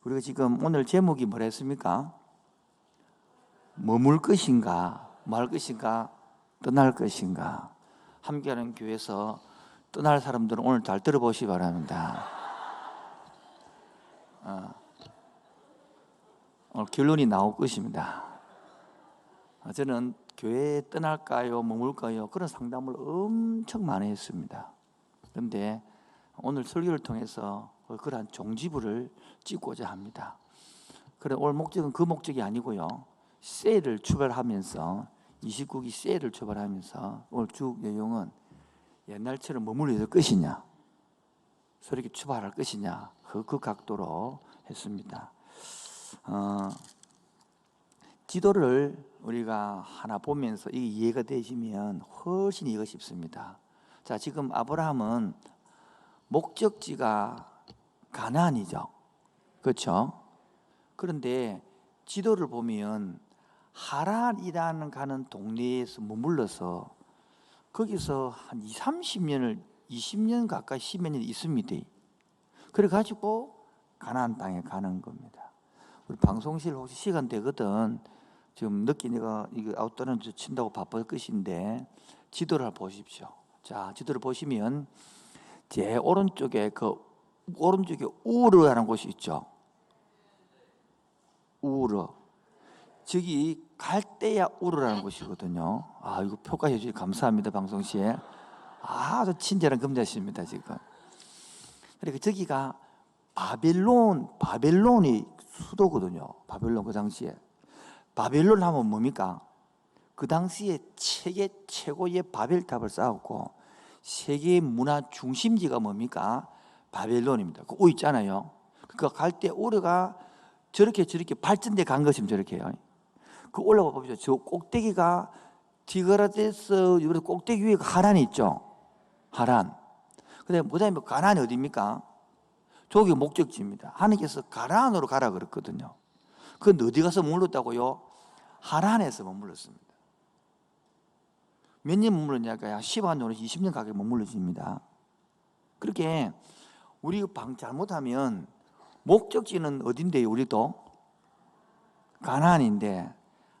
우리가 지금 오늘 제목이 뭐라 했습니까? 머물 것인가, 말 것인가, 떠날 것인가. 함께하는 교회에서 떠날 사람들은 오늘 잘 들어보시기 바랍니다. 오늘 결론이 나올 것입니다. 저는 교회에 떠날까요, 머물까요? 그런 상담을 엄청 많이 했습니다. 그런데 오늘 설교를 통해서 그러한 종지부를 찍고자 합니다. 그래, 오늘 목적은 그 목적이 아니고요. 세일을 출발하면서 29기 세일을 출발하면서 오늘 쭉 내용은 옛날처럼 머물러야 될 것이냐, 저렇게 출발할 것이냐, 그 각도로 했습니다. 지도를 우리가 하나 보면서 이게 이해가 되시면 훨씬 이해가 쉽습니다. 자, 지금 아브라함은 목적지가 가나안이죠. 그렇죠? 그런데 지도를 보면 하란이라는 가는 동네에서 머물러서 거기서 한 30년을 20년 가까이 10몇 년 있습니다. 그래가지고 가나안 땅에 가는 겁니다. 우리 방송실 혹시 시간 되거든. 지금 늦게 내가 이거 아웃도어는 친다고 바쁠 것인데 지도를 보십시오. 자, 지도를 보시면 제 오른쪽에 우르라는 곳이 있죠. 우르. 저기 갈대야 우르라는 곳이거든요. 이거 표가해 주셔서 감사합니다. 방송시에 아주 친절한 금자씨입니다. 지금. 그러니까 저기가 바벨론이 수도거든요. 바벨론 그 당시에. 바벨론 하면 뭡니까? 그 당시에 세계 최고의 바벨탑을 쌓았고 세계 문화 중심지가 뭡니까? 바벨론입니다. 그 우 있잖아요. 그러니까 갈대 우르가 저렇게 발전돼 간 것이면 저렇게요. 그 올라가 보십시오. 저 꼭대기가 디그라데스 꼭대기 위에 하란이 있죠. 하란. 그다음에 그다음에 가나안이 어디입니까? 저기 목적지입니다. 하나님께서 가나안으로 가라 그랬거든요. 그건 어디 가서 머물렀다고요? 하란에서 머물렀습니다. 몇 년 머물렀냐고요? 10년에서 20년 가까이 머물렀습니다. 그렇게 우리 방 잘못하면 목적지는 어딘데요? 우리도 가나안인데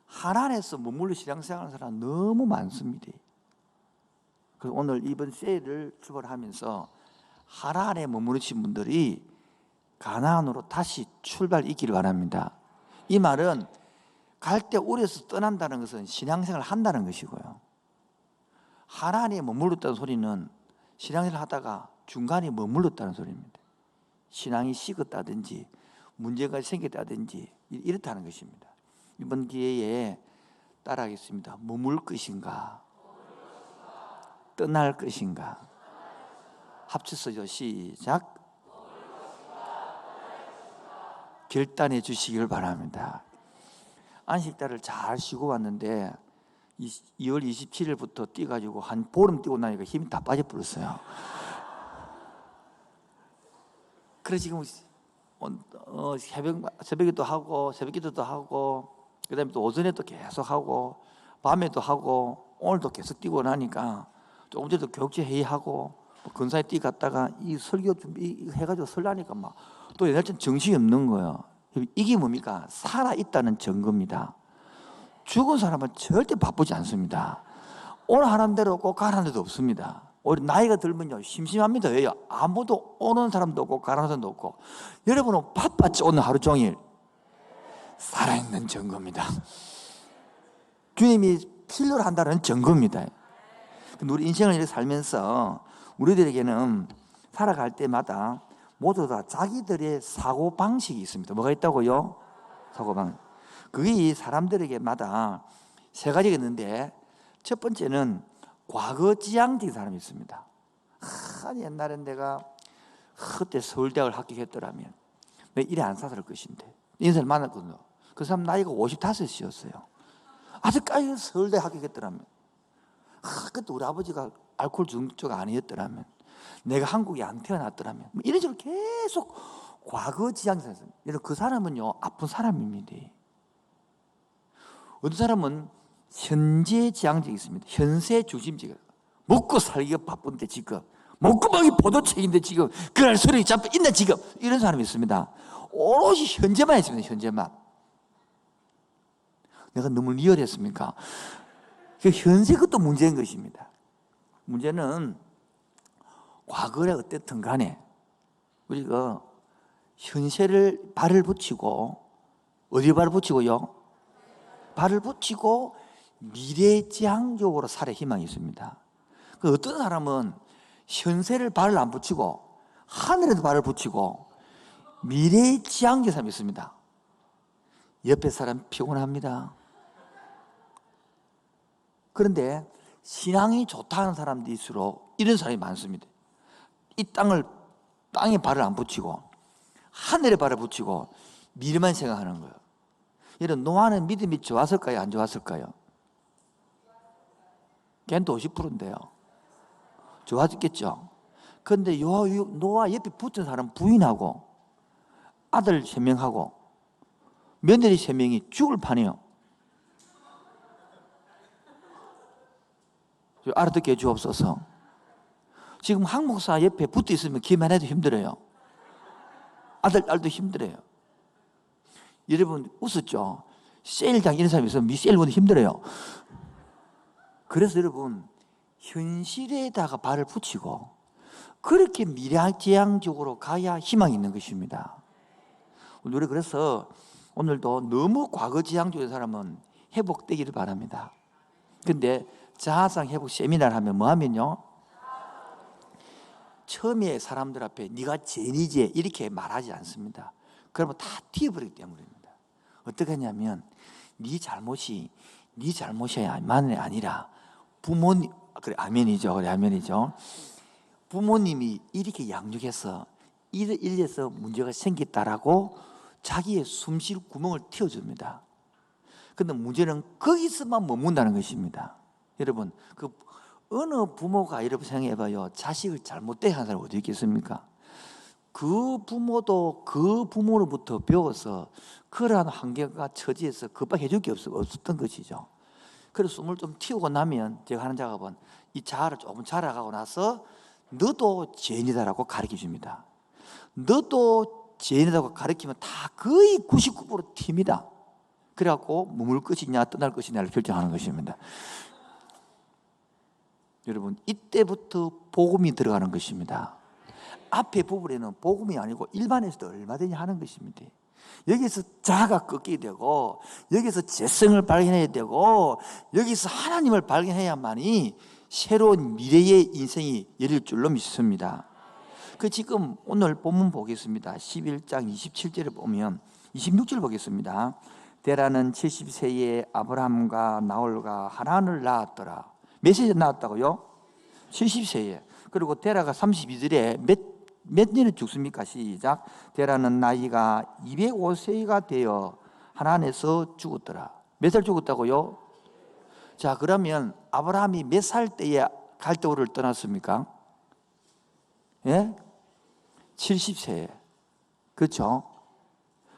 하란에서 머물러 신앙생활하는 사람 너무 많습니다. 그래서 오늘 이번 세일을 출발하면서 하란에 머무르신 분들이 가나안으로 다시 출발 있기를 바랍니다. 이 말은 갈대 우르에서 떠난다는 것은 신앙생활을 한다는 것이고요. 하란에 머물렀다는 소리는 신앙생활을 하다가 중간에 머물렀다는 소리입니다. 신앙이 식었다든지 문제가 생겼다든지 이렇다는 것입니다. 이번 기회에 따라하겠습니다. 머물 것인가, 떠날 것인가. 합쳐서요. 시작. 결단해 주시길 바랍니다. 안식달을 잘 쉬고 왔는데 2월 27일부터 뛰어가지고 한 보름 뛰고 나니까 힘이 다 빠져버렸어요. 그래서 지금 새벽에도 하고 새벽기도도 하고 그다음에 또 오전에도 계속 하고 밤에도 하고 오늘도 계속 뛰고 나니까 조금 전에도 교육제 회의하고 근사에 뛰어갔다가 이 설교 준비 해가지고 설라니까 막 또 옛날처럼 정신이 없는 거예요. 이게 뭡니까? 살아있다는 증거입니다. 죽은 사람은 절대 바쁘지 않습니다. 오늘 하는 대로 꼭 가라는 데도 없습니다. 오히려 나이가 들면요 심심합니다. 왜요? 아무도 오는 사람도 없고 가라는 사람도 없고. 여러분은 바빴지 오늘 하루 종일. 살아있는 증거입니다. 주님이 필요로 한다는 증거입니다. 우리 인생을 이렇게 살면서 우리들에게는 살아갈 때마다 모두 다 자기들의 사고방식이 있습니다. 뭐가 있다고요? 사고방식. 그게 사람들에게마다 세 가지가 있는데 첫 번째는 과거지향적인 사람이 있습니다. 옛날엔 내가 그때 서울대학을 합격했더라면 왜 이래 안 살았을 것인데 인생을 만났거든요. 그 사람 나이가 55이었어요. 아직까지 서울대 합격했더라면 그때 우리 아버지가 알코올 중독자가 아니었더라면 내가 한국에 안 태어났더라면 이런 식으로 계속 과거지향적인 사람입니다. 그 사람은요 아픈 사람입니다. 어떤 사람은 현재지향적이 있습니다. 현세 중심적이에요. 먹고 살기가 바쁜데 지금 먹고 먹이 포도책인데 지금 그날 소리 잡혀 있나 지금 이런 사람이 있습니다. 오롯이 현재만 했습니다. 현재만. 내가 너무 리얼했습니까? 그 현재 그것도 문제인 것입니다. 문제는 과거에 어땠든 간에 우리가 현세를 발을 붙이고 어디에 발을 붙이고요? 발을 붙이고 미래지향적으로 살아 희망이 있습니다. 그 어떤 사람은 현세를 발을 안 붙이고 하늘에도 발을 붙이고 미래지향적인 사람이 있습니다. 옆에 사람 피곤합니다. 그런데 신앙이 좋다는 사람들일수록 이런 사람이 많습니다. 이 땅에 발을 안 붙이고 하늘에 발을 붙이고 미래만 생각하는 거예요. 이런 노아는 믿음이 좋았을까요? 안 좋았을까요? 걔는 50%인데요. 좋았겠죠. 그런데 노아 옆에 붙은 사람 부인하고 아들 3명하고 며느리 3명이 죽을 판이에요. 알아듣게 해주옵소서. 지금 한국사 옆에 붙어 있으면 기만 해도 힘들어요. 딸도 힘들어요. 여러분 웃었죠? 세일장 이런 사람이 있으면 세일보다 힘들어요. 그래서 여러분 현실에다가 발을 붙이고 그렇게 미래지향적으로 가야 희망이 있는 것입니다. 우리 그래서 오늘도 너무 과거지향적인 사람은 회복되기를 바랍니다. 근데 자아상 회복 세미나를 하면 뭐 하면요? 처음에 사람들 앞에 네가 죄인이지 이렇게 말하지 않습니다. 그러면 다 튀어버리기 때문입니다. 어떻게 하냐면 네 잘못이야만이 아니라 부모님, 그래 아멘이죠. 그래 아멘이죠. 부모님이 이렇게 양육해서 이래서 문제가 생겼다라고 자기의 숨쉴 구멍을 틔워줍니다. 그런데 문제는 거기서만 머문다는 것입니다. 여러분 어느 부모가 여러분 생각해봐요. 자식을 잘못되게 하는 사람이 어디 있겠습니까? 그 부모도 그 부모로부터 배워서 그러한 환경과 처지에서 급하게 해줄 게 없었던 것이죠. 그래서 숨을 좀 틔우고 나면 제가 하는 작업은 이 자아를 조금 자라가고 나서 너도 죄인이다라고 가르쳐 줍니다. 너도 죄인이라고 가르치면 다 거의 99% 튑니다. 그래갖고 머물 것이냐 떠날 것이냐를 결정하는 것입니다. 여러분 이때부터 복음이 들어가는 것입니다. 앞에 부분에는 복음이 아니고 일반에서도 얼마든지 하는 것입니다. 여기서 자아가 꺾이게 되고 여기서 재성을 발견해야 되고 여기서 하나님을 발견해야만이 새로운 미래의 인생이 열릴 줄로 믿습니다. 지금 오늘 본문 보겠습니다. 11장 27절을 보면 26절 보겠습니다. 데라는 70세에 아브라함과 나홀과 하란을 낳았더라. 몇 세에 낳았다고요? 70세에. 그리고 데라가 32절에 몇 년에 죽습니까? 시작. 데라는 나이가 205세가 되어 하란에서 죽었더라. 몇 살 죽었다고요? 자, 그러면 아브라함이 몇 살 때에 갈대우를 떠났습니까? 예? 70세에. 그렇죠?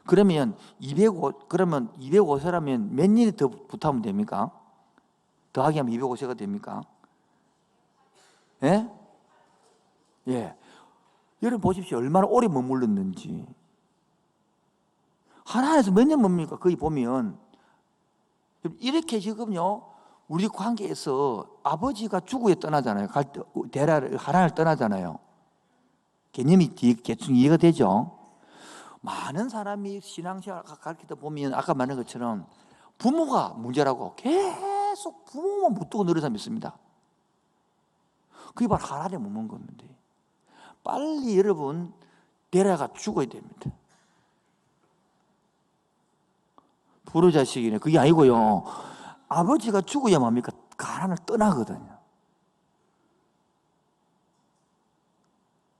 그러면 205세라면 몇 년이 더 붙으면 됩니까? 더하기 하면 205세가 됩니까? 예? 예. 여러분 보십시오. 얼마나 오래 머물렀는지. 하나에서 몇 년 뭡니까? 거기 보면 이렇게 지금요 우리 관계에서 아버지가 죽어에 떠나잖아요. 하란을 떠나잖아요. 개념이 대충 이해가 되죠? 많은 사람이 신앙생활 가르치다 보면 아까 말한 것처럼 부모가 문제라고 계속 부모만 붙들고 늘은 사람이 있습니다. 그게 바로 하란에 머문 겁니다. 빨리 여러분 데라가 죽어야 됩니다. 부르자식이네. 그게 아니고요. 아버지가 죽어야 뭡니까? 하란을 떠나거든요.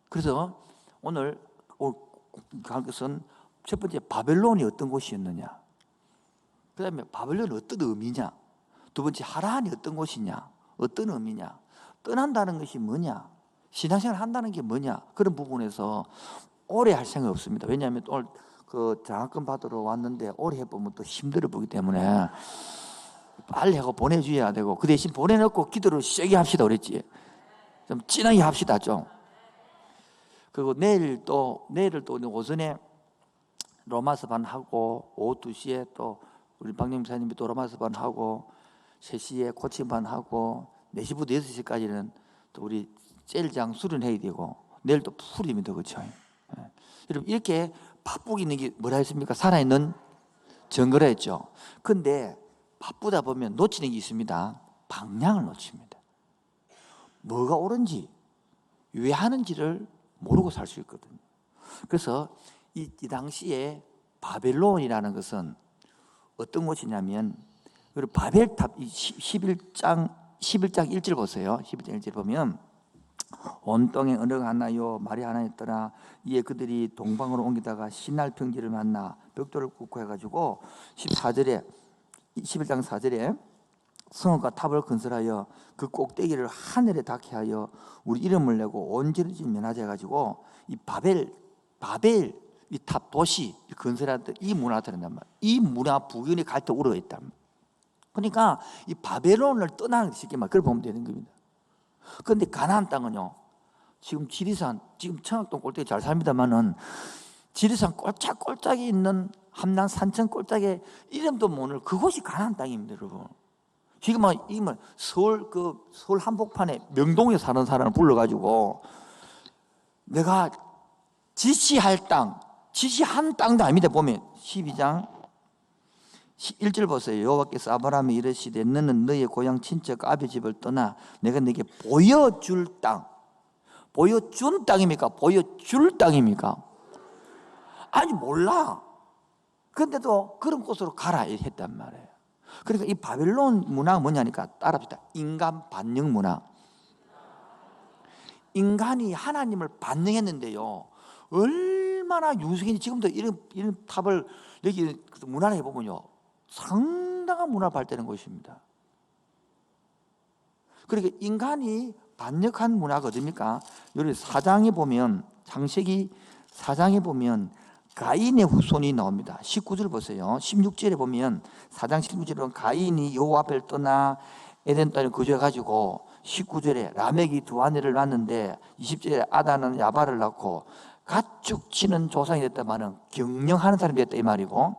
그래서 오늘 갈 것은 첫 번째 바벨론이 어떤 곳이었느냐, 그 다음에 바벨론이 어떤 의미냐, 두 번째 하란이 어떤 곳이냐, 어떤 의미냐, 떠난다는 것이 뭐냐, 신앙생활 한다는 게 뭐냐, 그런 부분에서 오래 할 생각이 없습니다. 왜냐하면 오늘 장학금 받으러 왔는데 오래 해보면 또 힘들어 보기 때문에 빨리 하고 보내줘야 되고, 그 대신 보내놓고 기도를 세게 합시다 그랬지. 좀 진하게 합시다 좀. 그리고 내일을 또 오전에 로마서 반 하고 오후 2시에 또 우리 박영 목사님이 또 로마서 반 하고 3시에 코칭 반 하고 4시부터 6시까지는 또 우리 젤장 수련해야 되고 내일 또 풀입니다. 그렇죠? 예. 여러분 이렇게 바쁘게 있는 게 뭐라 했습니까? 살아있는 증거라 했죠. 근데 바쁘다 보면 놓치는 게 있습니다. 방향을 놓칩니다. 뭐가 옳은지 왜 하는지를 모르고 살 수 있거든요. 그래서 이 당시에 바벨론이라는 것은 어떤 곳이냐면 바벨탑 11장 1절 보세요. 11장 1절 보면 온 땅에 언어가 하나요 말이 하나 있더라. 이에 그들이 동방으로 옮기다가 신할 평지를 만나 벽돌을 굽고 해가지고 11장 4절에 성읍과 탑을 건설하여 그 꼭대기를 하늘에 닿게 하여 우리 이름을 내고 온 지르진 면하자 해가지고 이 바벨 이 탑 도시 건설하던 이 문화가 들었단 말이에요. 이 문화 부근이 갈 때 우러있단 말이에요. 그러니까 이 바벨론을 떠나는 게 쉽게 말 그걸 보면 되는 겁니다. 그런데 가나안 땅은요, 지금 지리산, 지금 청학동 꼴짝이 잘 삽니다만은 지리산 꼴짝꼴짝이 있는 함남 산천 꼴짝에 이름도 모를 그곳이 가나안 땅입니다, 여러분. 지금 서울 한복판에 명동에 사는 사람을 불러가지고 내가 지시할 땅, 지시한 땅도 아닙니다. 보면 12장 1절 보세요. 여호와께서 아브라함에 이르시되 너는 너의 고향 친척 아비 집을 떠나 내가 네게 보여줄 땅, 보여준 땅입니까? 보여줄 땅입니까? 아니 몰라. 그런데도 그런 곳으로 가라 했단 말이에요. 그러니까 이 바벨론 문화가 뭐냐니까 따라합시다. 인간 반영 문화. 인간이 하나님을 반영했는데요, 얼마나 융성인지 지금도 이런 탑을 여기 문화를 해보면요 상당한 문화 발달된 곳입니다. 그러니까 인간이 반역한 문화가 어딥니까? 여기 4장에 보면, 창세기 4장에 보면 가인의 후손이 나옵니다. 19절 보세요. 16절에 보면 4장 19절에 보면 가인이 여호와 앞을 떠나 에덴 땅에 거주해가지고 19절에 라멕이 두 아내를 낳았는데 20절에 아다는 야발을 낳고 가축 치는 조상이 됐다마는 경영하는 사람이 됐다 이 말이고,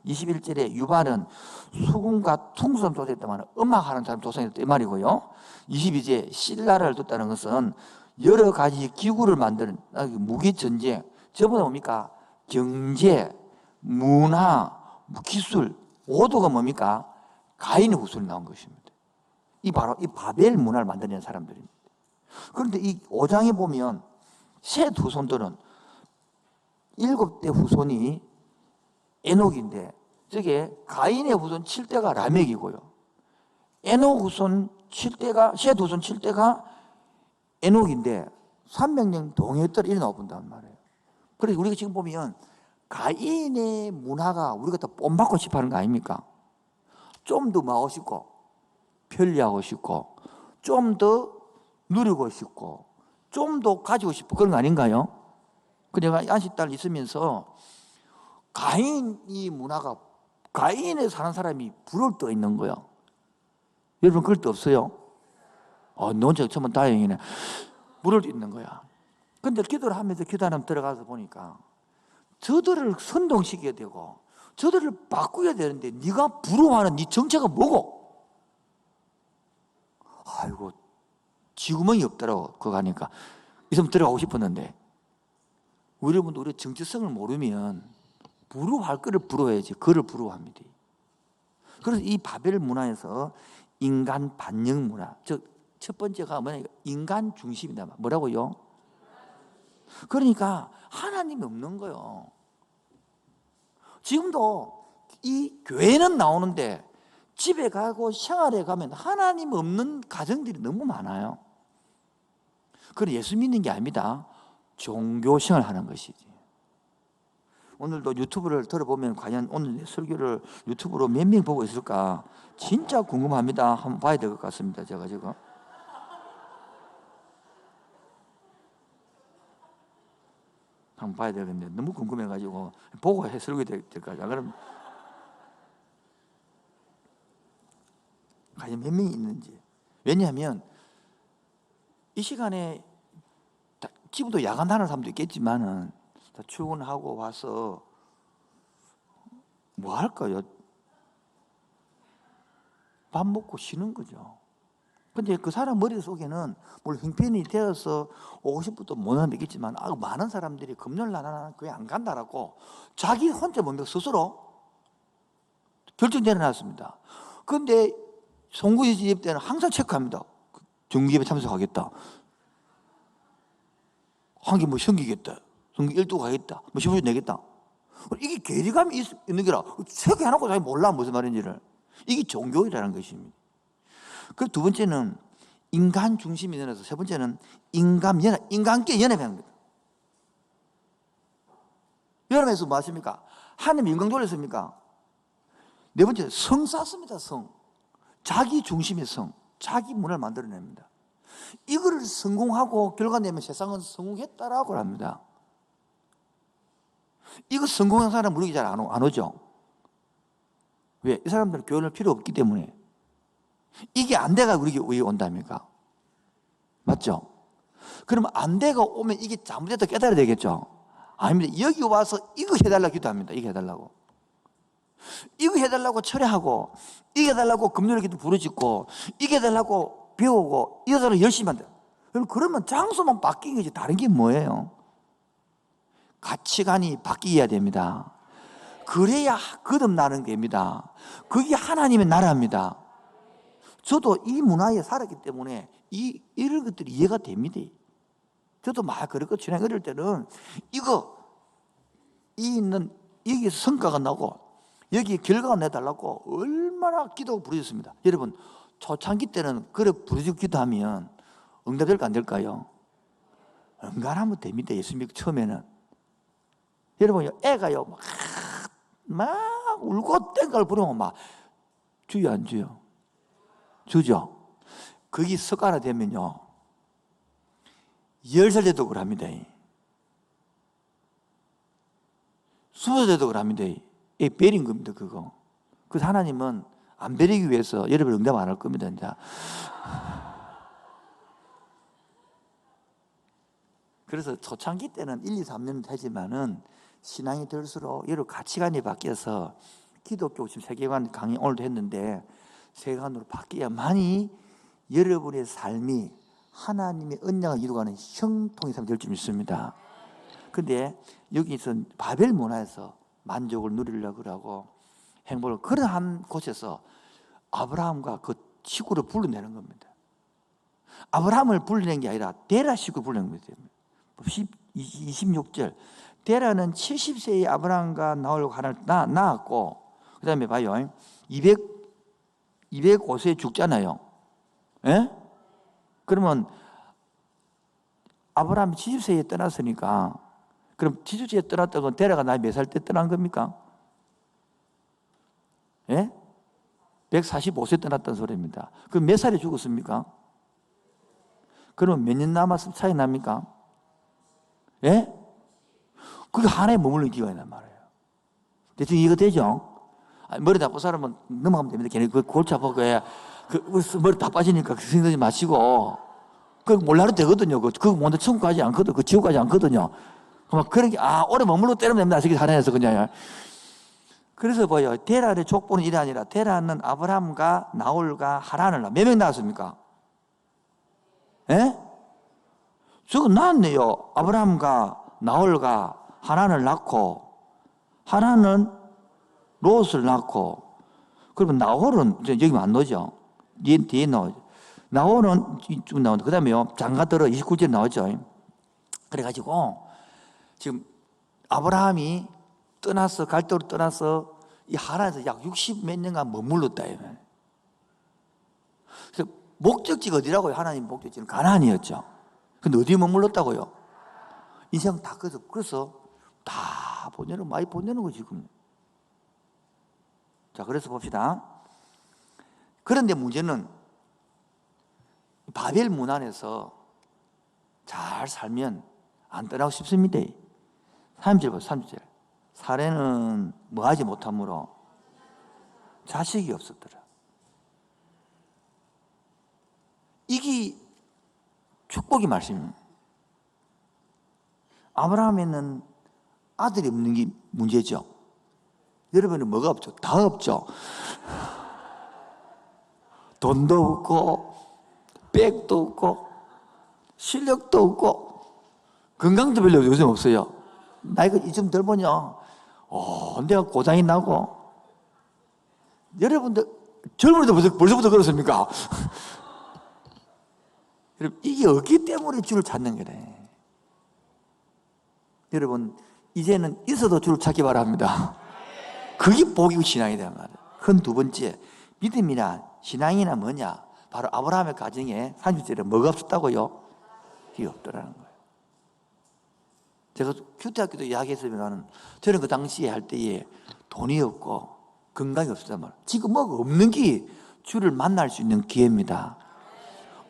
21절에 유발은 수금과 퉁소름 조사했다마는 음악하는 사람 조상이 됐다 이 말이고요. 22절에 신라를 뒀다는 것은 여러 가지 기구를 만드는 무기 전쟁, 저보다 뭡니까? 경제, 문화, 기술 모두가 뭡니까? 가인의 후손이 나온 것입니다. 이 바로 이 바벨 문화를 만드는 사람들입니다. 그런데 이 5장에 보면 셋 후손들은 7대 후손이 에녹인데, 저게 가인의 후손 7대가 라멕이고요, 에녹 후손 7대가 셋 후손 7대가 에녹인데 300년 동해떨 이래 나온단 말이에요. 그래서 우리가 지금 보면 가인의 문화가 우리가 더 본받고 싶어 하는 거 아닙니까? 좀 더 하고 싶고 편리하고 싶고 좀 더 누리고 싶고 좀 더 가지고 싶고 그런 거 아닌가요? 그래가 안식달 있으면서 가인이 문화가, 가인에 사는 사람이 부러울 때가 있는 거예요. 여러분 그럴 때 없어요? 너 혼자 처음 다행이네. 부러울 때 있는 거야. 근데 기도를 하면서 기도하면 들어가서 보니까 저들을 선동시켜야 되고 저들을 바꾸어야 되는데 네가 부러워하는 네 정체가 뭐고? 아이고 지구멍이 없더라고. 그거 가니까 있으면 들어가고 싶었는데, 여러분도 우리 정체성을 모르면 부러워할 거를 부러워야지 그를 부러워합니다. 그래서 이 바벨 문화에서 인간 반영 문화, 첫 번째가 뭐냐, 인간 중심이다. 뭐라고요? 그러니까 하나님이 없는 거예요. 지금도 이 교회는 나오는데 집에 가고 생활에 가면 하나님 없는 가정들이 너무 많아요. 그건 예수 믿는 게 아닙니다. 종교 생활하는 것이지. 오늘도 유튜브를 들어보면 과연 오늘 설교를 유튜브로 몇 명 보고 있을까 진짜 궁금합니다. 한번 봐야 될 것 같습니다. 제가 지금 한번 봐야 되겠는데 너무 궁금해가지고 보고 해 설교 될까? 그럼 과연 몇 명이 있는지. 왜냐하면 이 시간에 집도 야간하는 사람도 있겠지만은 다 출근하고 와서 뭐 할까요? 밥 먹고 쉬는 거죠. 근데 그 사람 머릿속에는 물론 형편이 되어서 오고 싶어도 못 하면 있겠지만 많은 사람들이 금요일 나는 교회 안 간다라고 자기 혼자 뭡니까? 스스로 결정 내려놨습니다. 그런데 송구이 집 때는 항상 체크합니다. 정기예배 참석하겠다. 한 개 뭐 섬기겠다. 성기 1도 가겠다. 뭐 15주 내겠다. 이게 괴리감이 있는 게라 체크해놓고 자기 몰라 무슨 말인지를. 이게 종교이라는 것입니다. 그리고 두 번째는 인간 중심이 되어서 세 번째는 인간께 연합합니다. 연합해서 뭐 하십니까? 하나님 인간 돌렸습니까? 네 번째 성 쌓습니다. 성. 자기 중심의 성. 자기 문화를 만들어냅니다. 이거를 성공하고 결과 내면 세상은 성공했다라고 합니다. 이거 성공한 사람 우리 잘 안 오죠? 왜? 이 사람들은 교훈을 필요 없기 때문에. 이게 안 돼가 우리 온답니까? 맞죠? 그러면 안 돼가 오면 이게 잘못됐다 깨달아야 되겠죠? 아닙니다. 여기 와서 이거 해달라고 기도합니다. 이거 해달라고. 이거 해달라고 철회하고, 이거 해달라고 금요일 기도 부르짖고, 이거 해달라고 배우고, 이 여자는 열심히 한다. 그러면 장소만 바뀐 거지 다른 게 뭐예요? 가치관이 바뀌어야 됩니다. 그래야 거듭나는 겁니다. 그게 하나님의 나라입니다. 저도 이 문화에 살았기 때문에 이런 것들이 이해가 됩니다. 저도 막 그렇고 친해 어릴 때는 여기 성과가 나고 여기 결과가 내달라고 얼마나 기도 부르셨습니다. 여러분 초창기 때는 그래 부르짖고 기도하면 응답될까 안 될까요? 응답하면 됩니다. 예수 믿고 처음에는. 여러분 애가요 막 울고 땡갈 부르면 막 주여 안 주여? 주죠. 거기 석가라 되면요 10살 돼도 그럽니다. 20살 돼도 그럽니다. 이 베린 겁니다. 그거. 그래서 하나님은 안 베리기 위해서 여러분 응답 안 할 겁니다. 이제. 그래서 초창기 때는 1, 2, 3년 되지만은 신앙이 들수록 여러 가치관이 바뀌어서 기독교 지금 세계관 강의 오늘도 했는데 세계관으로 바뀌어야만이 여러분의 삶이 하나님의 언약을 이루어가는 형통의 삶이 될 줄 믿습니다. 그런데 여기서 바벨 문화에서 만족을 누리려고 하고 행복을 그러한 곳에서 아브라함과 그 식구를 불러내는 겁니다. 아브라함을 불러낸 게 아니라 데라 식구를 불러낸 겁니다. 26절 데라는 70세의 아브라함과 나홀과 하나를 낳았고 그 다음에 봐요 205세에 죽잖아요. 예? 그러면 아브라함이 70세에 떠났으니까 그럼 70세에 떠났다고 데라가 나이 몇 살 때 떠난 겁니까? 예? 145세 떠났다는 소리입니다. 그럼 몇 살에 죽었습니까? 그러면 몇 년 남았으면 차이 납니까? 예? 그게 하나에 머무르는 기간이란 말이에요. 대충 이해가 되죠? 머리 나쁜 사람은 넘어가면 됩니다. 걔네 그 골치 아프고 머리 다 빠지니까 생각하지 마시고 그거 몰라도 되거든요. 그거 뭔데 천국 가지 않거든. 그 지옥 가지 않거든요. 막 그런 게 오래 머물러 때리면 됩니다. 아시기 하나에서 그냥. 그래서 뭐요? 데라의 족보는 이래 아니라 데라는 아브라함과 나홀과 하란을 몇 명 낳았습니까? 예? 저거 낳았네요. 아브라함과 나홀과 하란을 낳고 하란은 롯을 낳고 그러면 나홀은 여기 안 나오죠. 뒤에 나오죠. 나홀은 쭉 나오는데 그 다음에요. 장가들어 29절에 나오죠. 그래가지고 지금 아브라함이 떠나서 갈대로 떠나서 이 하란에서 약 60 몇 년간 머물렀다. 그래서 목적지가 어디라고요? 하나님 목적지는 가나안이었죠. 근데 어디에 머물렀다고요? 인생 다 그래서 다 보내는 많이 보내는 거 지금. 자, 그래서 봅시다. 그런데 문제는 바벨 문안에서 잘 살면 안 떠나고 싶습니다. 3절 보세요. 3절. 사례는 뭐하지 못하므로 자식이 없었더라. 이게 축복의 말씀입니다. 아브라함에는 아들이 없는 게 문제죠. 여러분은 뭐가 없죠? 다 없죠. 돈도 없고 백도 없고 실력도 없고 건강도 별로 요즘 없어요. 나이가 좀 덜 보냐 내가 고장이 나고. 여러분들 젊은이도 벌써부터 그렇습니까? 여러분 이게 없기 때문에 주를 찾는 거래. 여러분 이제는 있어도 주를 찾기 바랍니다. 그게 복이고 신앙이다 말이에요. 큰 두 번째, 믿음이나 신앙이나 뭐냐? 바로 아브라함의 가정에 30절에 뭐가 없었다고요? 그게 없더라는 거예요. 제가 큐티학교도 이야기했으면 저는 그 당시에 할 때에 돈이 없고 건강이 없었단 말이에요. 지금 뭐가 없는 게 주를 만날 수 있는 기회입니다.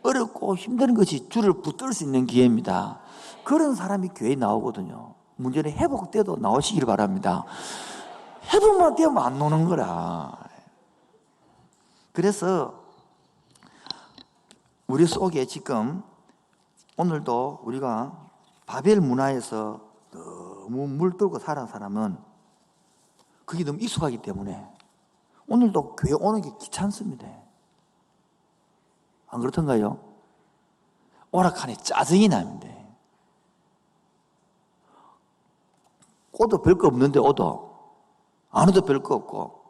어렵고 힘든 것이 주를 붙들 수 있는 기회입니다. 그런 사람이 교회에 나오거든요. 문제는 회복돼도 나오시길 바랍니다. 회복만 되면 안 노는 거라. 그래서 우리 속에 지금 오늘도 우리가 바벨 문화에서 너무 물들고 살아온 사람은 그게 너무 익숙하기 때문에 오늘도 교회 오는 게 귀찮습니다. 안 그렇던가요? 오락하니 짜증이 납니다. 오도 별거 없는데 오도 안 오도 별거 없고.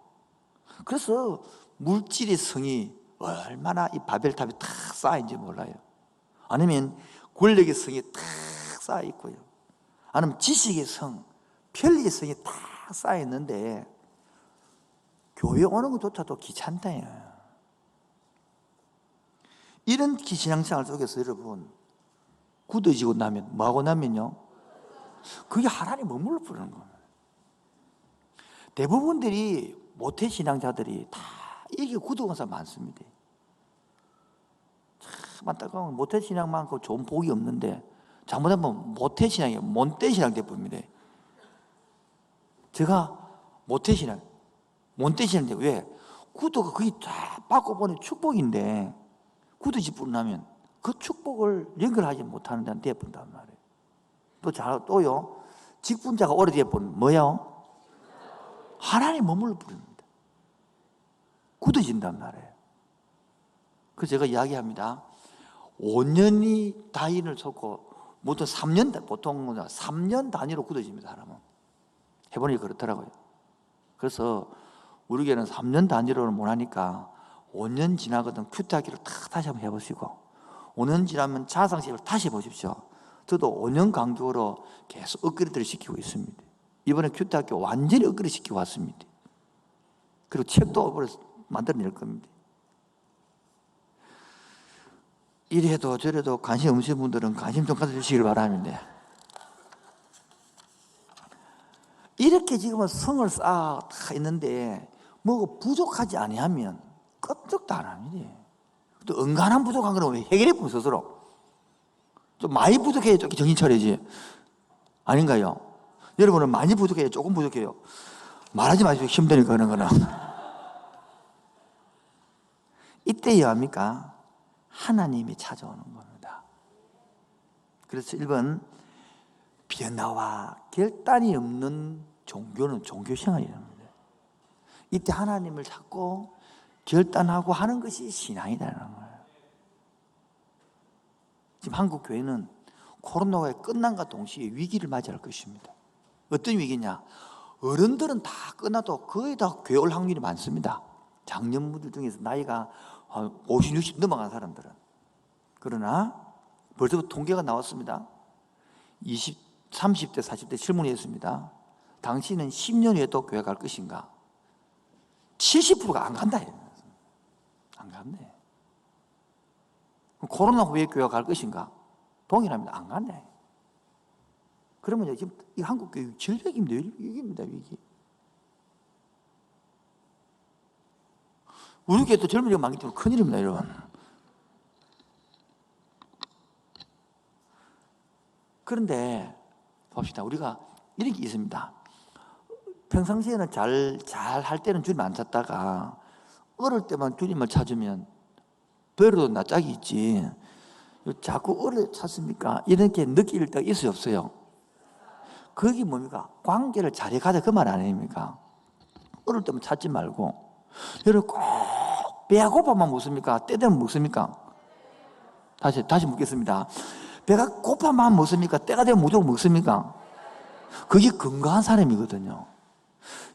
그래서 물질의 성이 얼마나 이 바벨탑이 탁 쌓인지 몰라요. 아니면 권력의 성이 탁 쌓여 있고요. 아니면 지식의 성, 편리의 성이 탁 쌓여 있는데 교회 오는 것조차도 귀찮다. 이런 신앙생활 속에서 여러분 굳어지고 나면 뭐하고 나면요? 그게 하나님 머물러 부르는 거예요. 대부분들이 모태 신앙자들이 다 이게 굳어간 사람 많습니다. 참 안타까운 모태 신앙만큼 좋은 복이 없는데 잘못하면 모태 신앙이 몬떼 신앙 돼버립니다. 제가 모태 신앙, 몬떼 신앙인데 왜? 굳어가 그게 다 받고 보니 축복인데 굳어지 뿌리나면 그 축복을 연결하지 못하는 데는 돼버린단 말이에요. 또요, 직분자가 오래 돼버리면 뭐요? 하나님 머물러 부릅니다. 굳어진단 말이에요. 그래서 제가 이야기합니다. 5년이 단위를 쳤고 보통 3년 단위로 굳어집니다. 사람은 해보니 그렇더라고요. 그래서 우리 교회는 3년 단위로는 못하니까 5년 지나거든 큐트하기를 다시 한번 해보시고 5년 지나면 자상식을 다시 해보십시오. 저도 5년 간격으로 계속 업그레이드를 시키고 있습니다. 이번에 큐트학교 완전히 업그레이드 시키고 왔습니다. 그리고 책도 만들어낼 겁니다. 이래도 저래도 관심 없으신 분들은 관심 좀 가져주시길 바랍니다. 이렇게 지금은 성을 쌓아 있는데 뭐가 부족하지 아니하면 껍적도 안 합니다. 또 은간한 부족한 거는 해결해 보면 스스로 좀 많이 부족해야 조금 정신 차리지 아닌가요? 여러분은 많이 부족해요? 조금 부족해요? 말하지 마시고 힘드니까 그런 거는 이때여야 합니까? 하나님이 찾아오는 겁니다. 그래서 1번 변화와 결단이 없는 종교는 종교생활이랍니다. 이때 하나님을 찾고 결단하고 하는 것이 신앙이라는 거예요. 지금 한국 교회는 코로나가 끝난과 동시에 위기를 맞이할 것입니다. 어떤 위기냐? 어른들은 다 끝나도 거의 다 교회 올 확률이 많습니다. 장년분들 중에서 나이가 50, 60 넘어간 사람들은. 그러나 벌써부터 통계가 나왔습니다. 30대, 40대 질문했습니다. 당신은 10년 후에도 교회 갈 것인가? 70%가 안 간다. 안 간대. 코로나 후에 교회 갈 것인가? 동일합니다. 안 간대. 그러면 지금 이 한국 교회 절벽입니다. 위기입니다. 위기. 우리 교회도 젊은이가 많기 때문에 큰일입니다. 여러분. 그런데 봅시다. 우리가 이런 게 있습니다. 평상시에는 잘 할 때는 주님 안 찾다가 어릴 때만 주님을 찾으면 배로도 낯짝이 있지. 자꾸 어릴 때 찾습니까? 이렇게 느낄 때가 있어요, 없어요? 그게 뭡니까? 관계를 잘해 가자 그 말 아닙니까? 어릴 때면 찾지 말고. 여러분 꼭 배가 고파만 먹습니까? 때 되면 먹습니까? 다시 묻겠습니다. 배가 고파만 먹습니까? 때가 되면 무조건 먹습니까? 그게 건강한 사람이거든요.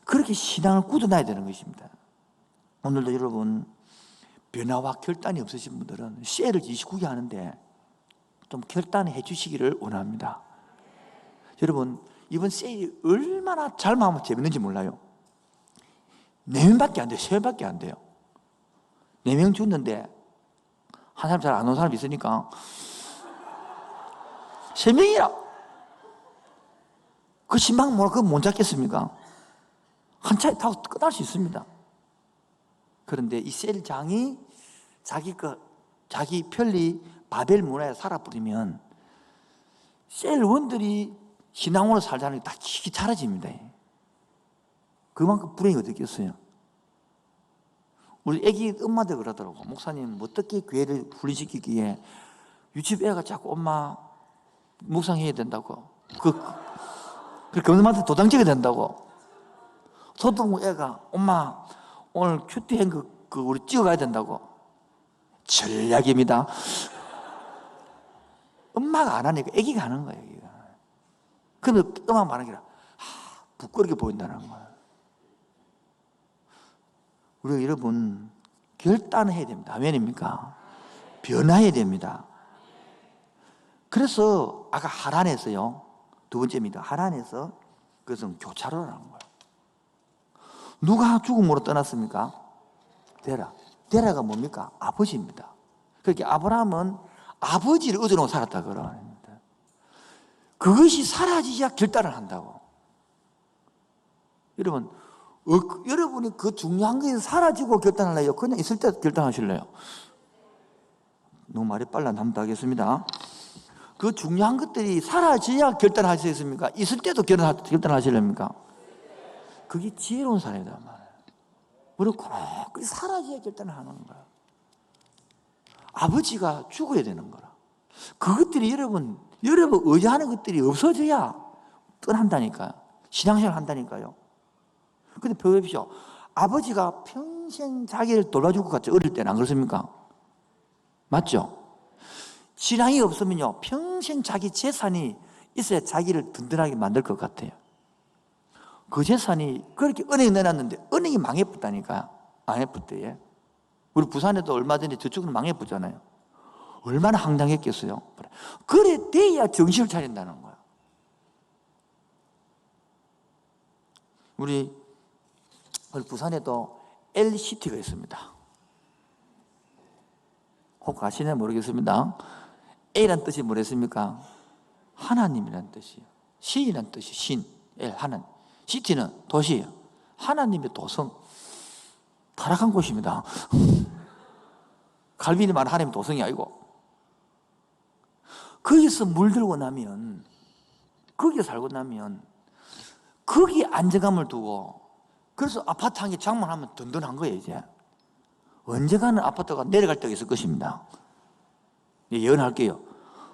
그렇게 신앙을 굳어놔야 되는 것입니다. 오늘도 여러분 변화와 결단이 없으신 분들은 셀을 29개 하는데 좀 결단해 주시기를 원합니다. 여러분 이번 셀이 얼마나 잘 마음을 재밌는지 몰라요. 4명밖에 안 돼요. 3명밖에 안 돼요. 4명 줬는데 한 사람 잘 안 온 사람이 있으니까 3명이라 그 신방 뭐라 그거 못 잡겠습니까? 한 차에 타고 끝날 수 있습니다. 그런데 이 셀장이 자기 편리 바벨 문화에 살아버리면 셀원들이 신앙으로 살자는 게 다 기기 사라집니다. 그만큼 불행이 어떻겠어요? 우리 애기 엄마들 그러더라고. 목사님 어떻게 교회를 훈련시키기에 유치부 애가 자꾸 엄마 묵상해야 된다고. 그렇게 엄마한테 도장지게 된다고. 소동부 애가 엄마 오늘 큐티한 그 우리 찍어가야 된다고. 전략입니다. 엄마가 안 하니까 애기가 하는 거예요. 애기가. 근데 엄마가 말하는 게 부끄럽게 보인다는 거예요. 우리 여러분 결단을 해야 됩니다. 아멘입니까? 변화해야 됩니다. 그래서 아까 하란에서요. 두 번째입니다. 하란에서 그것은 교차로라는 거예요. 누가 죽음으로 떠났습니까? 데라가 뭡니까? 아버지입니다. 그렇게 아브라함은 아버지를 의존하고 살았다 그럽니다. 그것이 사라지자 결단을 한다고. 여러분, 여러분이 그 중요한 것이 사라지고 결단할래요? 그냥 있을 때 결단하실래요? 너무 말이 빨라. 한번 더 하겠습니다. 그 중요한 것들이 사라져야 결단할 수 있습니까? 있을 때도 결단하실랍니까? 그게 지혜로운 사람이다 말이에요. 우리는 꼭 사라져야 결단을 하는 거야. 아버지가 죽어야 되는 거라. 그것들이 여러분 의지하는 것들이 없어져야 떠난다니까요. 신앙생활 한다니까요. 근데 보십시오. 아버지가 평생 자기를 돌봐줄 것 같죠. 어릴 때는 안 그렇습니까? 맞죠? 신앙이 없으면요 평생 자기 재산이 있어야 자기를 든든하게 만들 것 같아요. 그 재산이 그렇게 은행에 넣어놨는데 은행이 망해버렸다니까요. 망해버렸대요. 우리 부산에도 얼마 전에 저쪽은 망해버렸잖아요. 얼마나 황당했겠어요. 그래 돼야 정신을 차린다는 거야. 우리 부산에도 LCT가 있습니다. 혹 아시나 모르겠습니다. A란 뜻이 뭐랬습니까? 하나님이란 뜻이에요. 신이란 뜻이 신, L, 하나님. 시티는 도시예요. 하나님의 도성. 타락한 곳입니다. 갈빈이 말하는 하나님의 도성이 아니고. 거기서 물들고 나면, 거기에 살고 나면, 거기에 안정감을 두고, 그래서 아파트 한 개 장만하면 든든한 거예요, 이제. 언젠가는 아파트가 내려갈 때가 있을 것입니다. 예언할게요.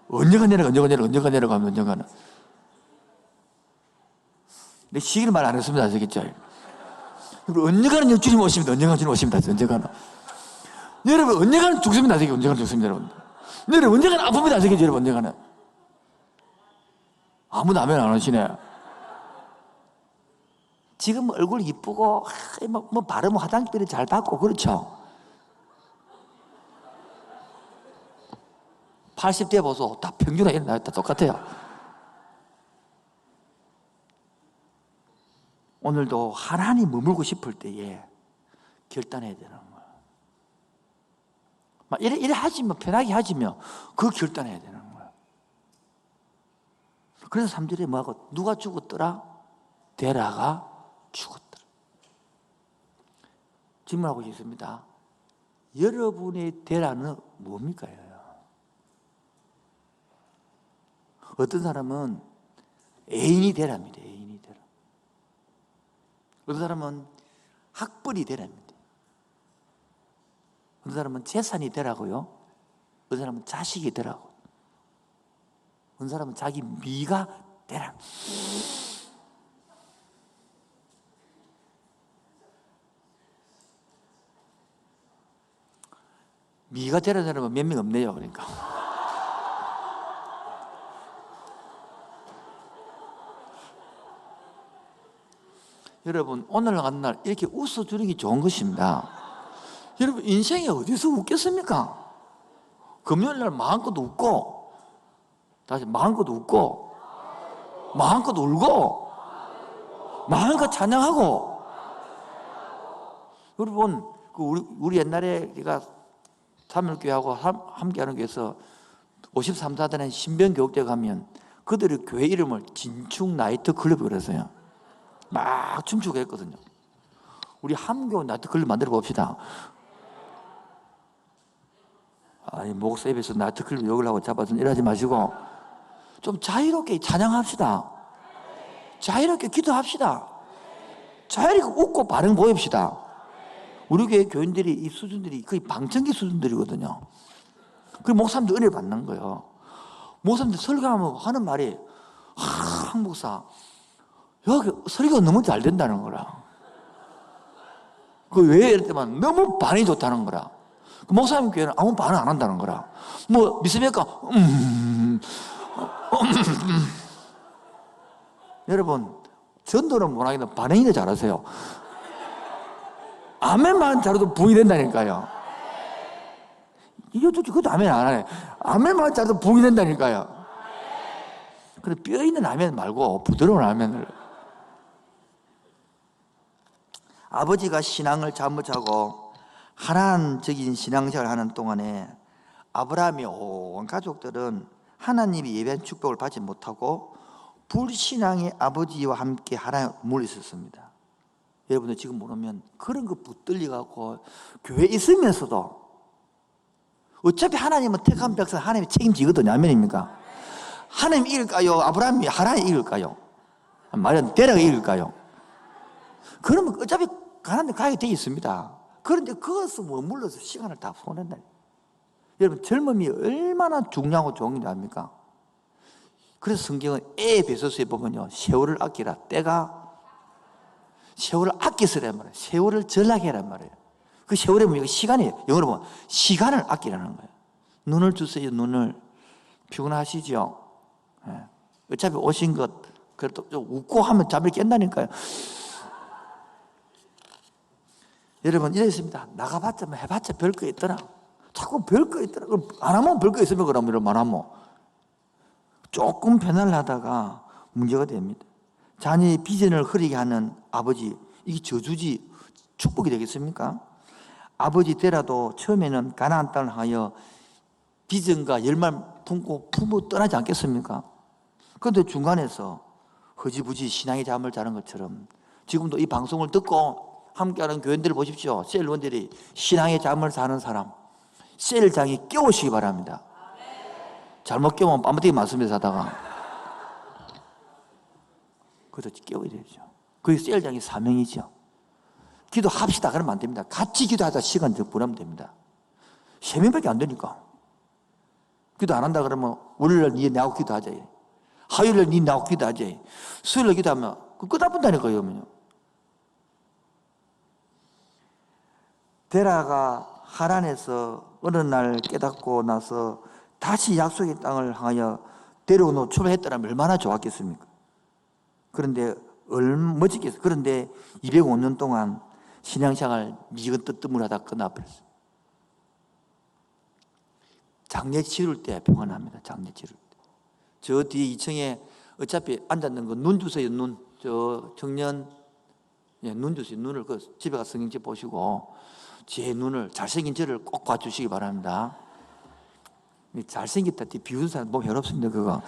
언젠가 내려가면 언젠가는. 내 시기를 말 안 했습니다. 아시겠죠? 언젠가는 주님 오십니다. 언젠가는 주님 오십니다. 언젠가는. 여러분, 언젠가는 죽습니다. 아시겠죠? 언젠가는 죽습니다. 여러분. 언젠가는 아픕니다. 아시겠죠? 여러분, 언젠가는. 아무도 아멘 안 하시네. 지금 얼굴 이쁘고, 뭐 바르면 화장비를 잘 받고, 그렇죠? 80대 보소. 다 평균하게 다 똑같아요. 오늘도 하나님 머물고 싶을 때에 결단해야 되는 거예요. 막 이래 하지면, 편하게 하지면, 그거 결단해야 되는 거예요. 그래서 3절에 뭐하고, 누가 죽었더라? 데라가 죽었더라. 질문하고 싶습니다. 여러분의 데라는 뭡니까? 어떤 사람은 애인이 되랍니다. 애인이 되라. 어떤 사람은 학벌이 되랍니다. 어떤 사람은 재산이 되라고요. 어떤 사람은 자식이 되라고. 어떤 사람은 자기 미가 되라. 미가 되는 사람은 몇 명 없네요. 그러니까. 여러분, 오늘 같은 날 이렇게 웃어주는 게 좋은 것입니다. 여러분, 인생이 어디서 웃겠습니까? 금요일 날 마음껏 웃고, 다시 마음껏 웃고, 마음껏 울고, 마음껏 찬양하고. 여러분, 우리 옛날에 우리가 참여교회하고 함께하는 교회에서 53사단의 신병교육대 가면 그들의 교회 이름을 진충 나이트 클럽이라고 그랬어요. 막 춤추고 했거든요. 우리 함교 나이트 클럽 만들어 봅시다. 아니, 목사 입에서 나이트 클럽 욕을 하고 잡아서 일하지 마시고 좀 자유롭게 찬양합시다. 자유롭게 기도합시다. 자유롭게 웃고 반응 보입시다. 우리 교회 교인들이 이 수준들이 거의 방청기 수준들이거든요. 그 목사님들 은혜 받는 거예요. 목사님들 설교하면 하는 말이 한 목사 여기 설교가 너무 잘 된다는 거라. 그 왜 이럴 때만 너무 반응이 좋다는 거라. 그 목사님 교회는 아무 반응 안 한다는 거라. 뭐 믿습니까? 여러분, 전도는 못하겠는데 반응이나 잘하세요. 아멘만 잘해도 부흥이 된다니까요. 이것도 그것도 아멘 안 하네. 아멘만 잘해도 부흥이 된다니까요. 근데 뼈 있는 아멘 말고 부드러운 아멘을. 아버지가 신앙을 잘못하고 하나님적인 신앙생활을 하는 동안에 아브라함의 온 가족들은 하나님이 예배한 축복을 받지 못하고 불신앙의 아버지와 함께 하나님에 물려 있었습니다. 여러분들 지금 보면 그런 거 붙들려갖고 교회에 있으면서도 어차피 하나님은 택한 백성 하나님이 책임지거든요. 아멘입니까? 하나님 이길까요? 아브라함이 하나님 이길까요? 말은 데라가 이길까요? 그러면 어차피 가는 데 가게 되어 있습니다. 그런데 그것을 머물러서 시간을 다 보낸다. 여러분, 젊음이 얼마나 중요하고 좋은 게 아닙니까? 그래서 성경은 에베소서에 보면요, 세월을 아끼라. 때가 세월을 아끼으란 말이에요. 세월을 전하게 하란 말이에요. 그 세월에 보면 시간이에요. 영어로 보면 시간을 아끼라는 거예요. 눈을 주세요. 눈을. 피곤하시죠? 네. 어차피 오신 것 그래도 좀 웃고 하면 잠을 깬다니까요. 여러분, 이랬습니다. 나가봤자 뭐 해봤자 별거 있더라. 자꾸 별거 있더라. 그럼 안 하면 별거 있으면 그러면 이러면 안 하면 조금 변화를 하다가 문제가 됩니다. 자녀의 비전을 흐리게 하는 아버지, 이게 저주지 축복이 되겠습니까? 아버지 때라도 처음에는 가나안 땅을 향하여 비전과 열망 품고 부모 떠나지 않겠습니까? 그런데 중간에서 허지부지 신앙의 잠을 자는 것처럼 지금도 이 방송을 듣고 함께하는 교인들을 보십시오. 셀원들이 신앙의 잠을 자는 사람, 셀장이 깨우시기 바랍니다. 잘못 깨우면 빰빠뜨기 맞습니다. 자다가. 그래서 깨워야 되죠. 그게 셀장의 사명이죠. 기도합시다 그러면 안 됩니다. 같이 기도하다 시간 더 보내면 됩니다. 3명밖에 안 되니까. 기도 안 한다 그러면 월요일날 니 나하고 기도하자. 화요일날 니 나하고 기도하자. 수요일날 기도하면 그 끝 아픈다니까요. 데라가 하란에서 어느 날 깨닫고 나서 다시 약속의 땅을 향하여 데려오는 출발했더라면 얼마나 좋았겠습니까? 그런데 멋지겠어요. 그런데 205년 동안 신앙생활 미건 뜨뜨물하다 끝나버렸어요. 장례 치를 때 평안합니다. 장례 치를 때. 저 뒤에 2층에 어차피 앉았는 거 눈 주세요. 눈. 저 청년 눈 주세요. 눈을 그 집에 가서 성경책 보시고 제 눈을 잘생긴 저를 꼭 봐주시기 바랍니다. 잘생겼다 비웃는 사람 너무 해롭습니다. 그거.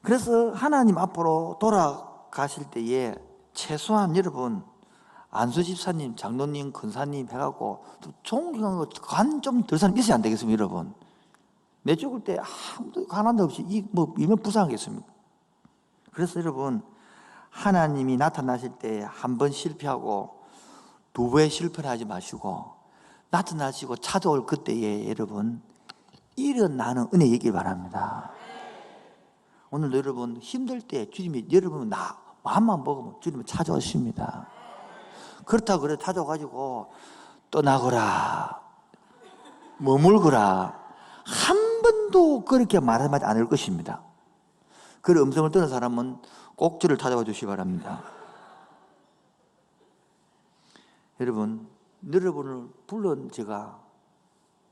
그래서 하나님 앞으로 돌아가실 때에 최소한 여러분 안수 집사님, 장로님, 근사님 해갖고 존경하고 간 좀 덜 사람 있어야 안 되겠습니까, 여러분? 내 죽을 때 아무도 가난도 없이 이면 불쌍하겠습니까? 그래서 여러분 하나님이 나타나실 때 한 번 실패하고 두 번 실패를 하지 마시고 나타나시고 찾아올 그때에 여러분 일어나는 은혜 있길 바랍니다. 오늘 여러분 힘들 때 주님이 여러분 마음만 먹으면 주님은 찾아오십니다. 그렇다고 그래 찾아가지고 떠나거라, 머물거라, 한 번도 그렇게 말하지 않을 것입니다. 그 음성을 듣는 사람은 꼭 저를 찾아와 주시기 바랍니다. 여러분을 불러 제가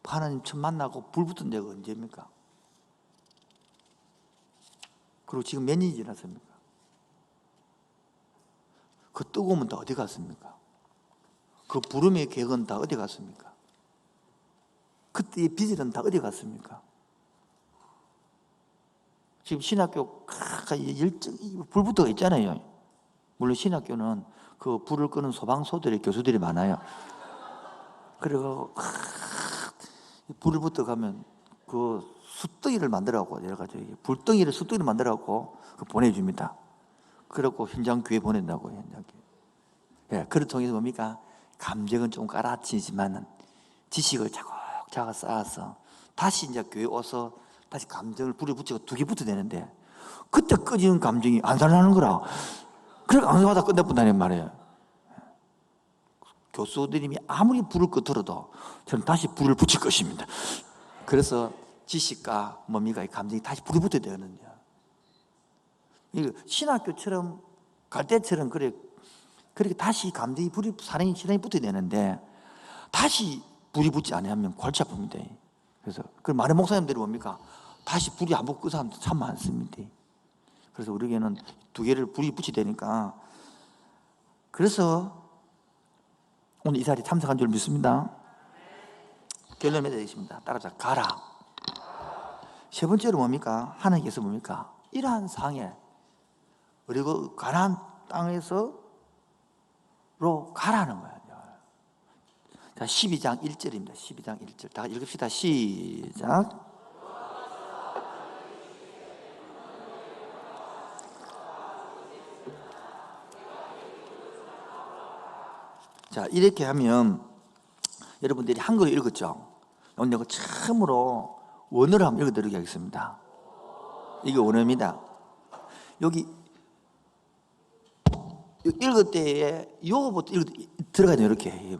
하나님 처음 만나고 불 붙은 데가 언제입니까? 그리고 지금 몇 년이 지났습니까? 그 뜨거움은 다 어디 갔습니까? 그 부름의 계획은 다 어디 갔습니까? 그때의 비질은 다 어디 갔습니까? 지금 신학교 불부터가 있잖아요. 물론 신학교는 그 불을 끄는 소방소들의 교수들이 많아요. 그리고 불을 붙어 가면 그 숯덩이를 만들어갖고 여러 가지 불덩이를 숯덩이를 만들어갖고 보내줍니다. 그래갖고 현장 교회 보낸다고 현장 교회. 예, 그를 통해서 뭡니까? 감정은 좀 깔아치지만은 지식을 차곡차곡 쌓아서 다시 이제 교회 와서 다시 감정을 불에 붙이고 두 개 붙어야 되는데 그때 꺼지는 감정이 안 살아나는 거라. 그러니까 안성하다 끝내본다는 말이에요. 교수들이 아무리 불을 끄더라도 저는 다시 불을 붙일 것입니다. 그래서 지식과 뭡니까? 이 감정이 다시 불이 붙어야 되거든요. 신학교처럼 갈 때처럼 그렇게 다시 감정이 사랑이 신앙이 붙어야 되는데 다시 불이 붙지 않으면 골치 아픕니다. 그래서 그 많은 목사님들이 뭡니까? 다시 불이 안 붙고 그 사람들 참 많습니다. 그래서 우리에게는 두 개를 불이 붙이 되니까 그래서 오늘 이 자리에 참석한 줄 믿습니다. 결론 맺어야겠습니다. 따라서 가라. 세 번째로 뭡니까? 하나님께서 뭡니까? 이러한 상에 그리고 가나안 땅에서로 가라는 거예요. 자, 12장 1절입니다. 12장 1절. 다 읽읍시다. 시작. 자, 이렇게 하면 여러분들이 한글을 읽었죠? 오늘 내가 처음으로 원어를 한번 읽어드리게 하겠습니다. 이게 원어입니다. 여기 읽을 때에 요거부터 들어가야 돼요. 이렇게.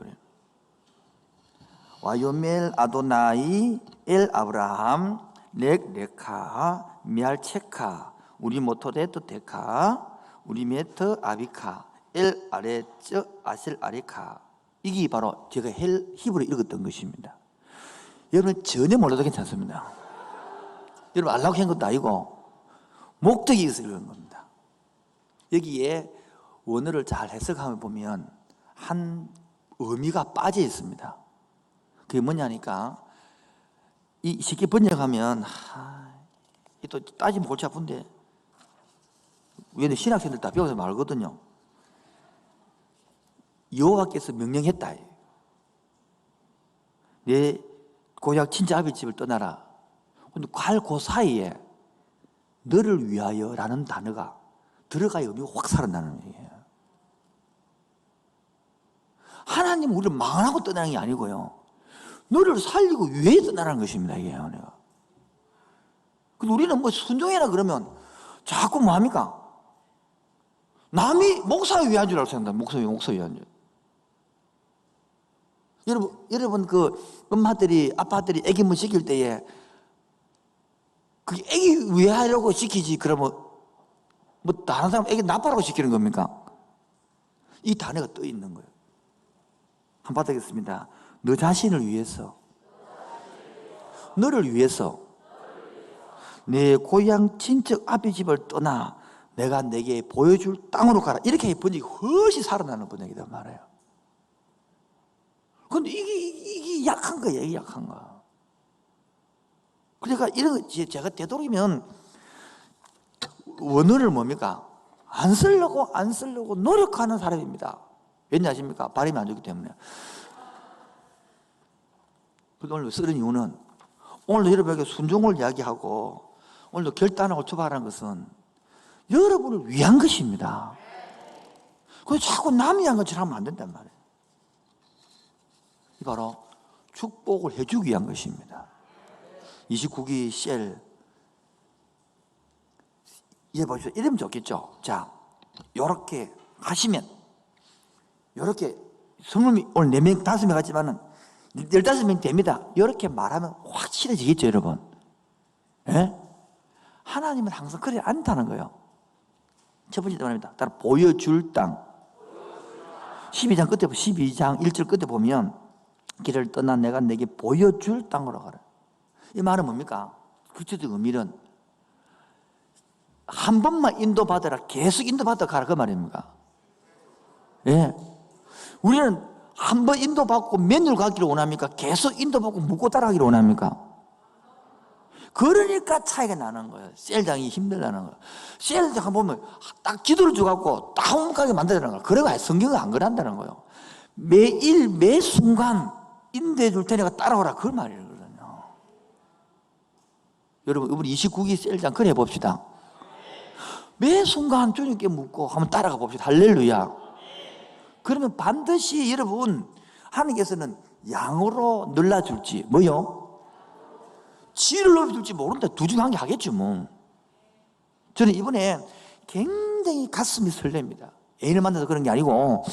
와요멜 아도나이 엘 아브라함 넥 레카 미알체카 우리 모토레트 데카 우리 메트 아비카 엘 아레쩌 아셀 아레카. 이게 바로 제가 히브리 읽었던 것입니다. 여러분 전혀 몰라도 괜찮습니다. 여러분 알라고 한 것도 아니고 목적이 있어서 그런 겁니다. 여기에 원어를 잘 해석하면 보면 한 의미가 빠져 있습니다. 그게 뭐냐니까 이 쉽게 번역하면 또 따지면 골치 아픈데 왜냐면 신학생들 다 배워서 말거든요. 여호와께서 명령했다. 내 고향 친자 아비 집을 떠나라. 근데 그 사이에 너를 위하여라는 단어가 들어가야 의미가 확 살아나는 얘기예요. 하나님은 우리를 망하고 떠나는 게 아니고요. 너를 살리고 위해 떠나는 것입니다. 이게 내가. 근데 우리는 뭐 순종해라 그러면 자꾸 뭐 합니까? 남이 목사 위한 줄 알고 생각합니다. 목사 위한 줄. 여러분 그 엄마들이 아빠들이 애기 뭐 시킬 때에 그 애기 위하려고 시키지 그러면 뭐 다른 사람 애기 나빠라고 시키는 겁니까? 이 단어가 떠 있는 거예요. 한번 받아겠습니다. 너 자신을 위해서, 너를 위해서 내 고향 친척 아비 집을 떠나 내가 내게 보여줄 땅으로 가라. 이렇게 번역이 훨씬 살아나는 번역이란 말이에요. 근데 이게 약한 거예요. 이게 약한 거. 그러니까 이런 거 제가 되도록이면 원어를 뭡니까? 안 쓰려고 노력하는 사람입니다. 왠지 아십니까? 발음이 안 좋기 때문에. 오늘 쓰는 이유는 오늘도 여러분에게 순종을 이야기하고 오늘도 결단하고 출발하는 것은 여러분을 위한 것입니다. 그래서 자꾸 남이 한 것처럼 하면 안 된단 말이에요. 이 바로 축복을 해주기 위한 것입니다. 29기 셀 이제 보십시오. 이러면 좋겠죠. 자, 요렇게 하시면 요렇게 스물 오늘 4명, 5명 같지만은 15명 됩니다. 이렇게 말하면 확실해지겠죠, 여러분? 예? 하나님은 항상 그래 않다는 거예요. 첫 번째 말입니다. 따라 보여줄 땅. 12장 끝에 12장 1절 끝에 보면 길을 떠나 내가 내게 보여줄 땅으로 가라. 이 말은 뭡니까? 구체적 의미는 한 번만 인도받아라, 계속 인도받아 가라 그 말입니까? 예. 우리는 한 번 인도받고 몇 년 가기를 원합니까? 계속 인도받고 묻고 따라가기를 원합니까? 그러니까 차이가 나는 거예요. 셀장이 힘들다는 거예요. 셀장 보면 딱 기도를 주갖고 딱 행복하게 만들라는 거예요. 그래가 성경은 안 그런다는 거예요. 매일 매 순간 인도해 줄 테니까 따라오라 그 말이거든요. 여러분 이번 29기 셀장 그래 봅시다. 매 순간 주님께 묻고 한번 따라가 봅시다. 할렐루야. 그러면 반드시 여러분 하나님께서는 양으로 늘려줄지 뭐요? 질을 높여줄지 모른다. 둘 중 한 개 하겠죠 뭐. 저는 이번에 굉장히 가슴이 설렙니다. 애인을 만나서 그런 게 아니고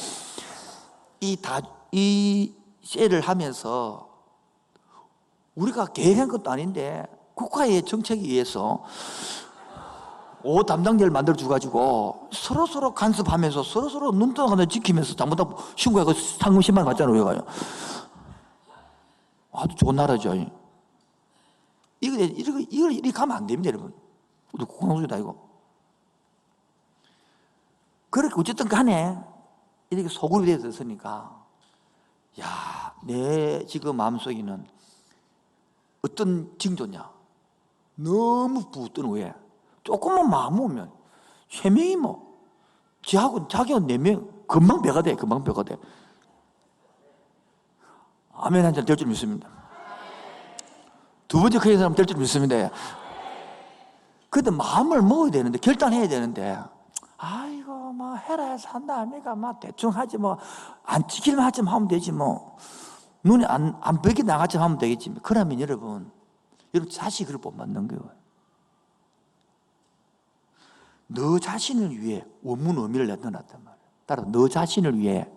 이 셀을 하면서 우리가 계획한 것도 아닌데 국가의 정책에 의해서 5 담당자를 만들어 주가지고 서로 간섭하면서 서로 눈떠나가는 지키면서 잘못하면 신고해서 상금 10만 원 받잖아요. 우리가요. 아주 좋은 나라죠. 이렇게 가면 안 됩니다, 여러분. 우리 국방소유다 이거. 그렇게 어쨌든 간에 이렇게 소굴이 되어 있으니까 야, 내 지금 마음속에는 어떤 징조냐? 너무 부뜬 후에 조금만 마음 먹으면 3명이 뭐 지하고 자기가 4명 금방 배가 돼. 아멘 한 잔 될 줄 믿습니다. 두 번째 크게 사람 될 줄 믿습니다. 근데 마음을 먹어야 되는데 결단해야 되는데 아이고 뭐 해라 해서 한다 아닙니까? 뭐 대충 하지 뭐 안 지킬만 하지 하면 되지 뭐 눈에 안 벽에 나가지 하면 되겠지. 그러면 여러분 자식이 그걸 못 만든 거예요. 너 자신을 위해 원문 의미를 내놓았단 말이에요. 따라서 너 자신을 위해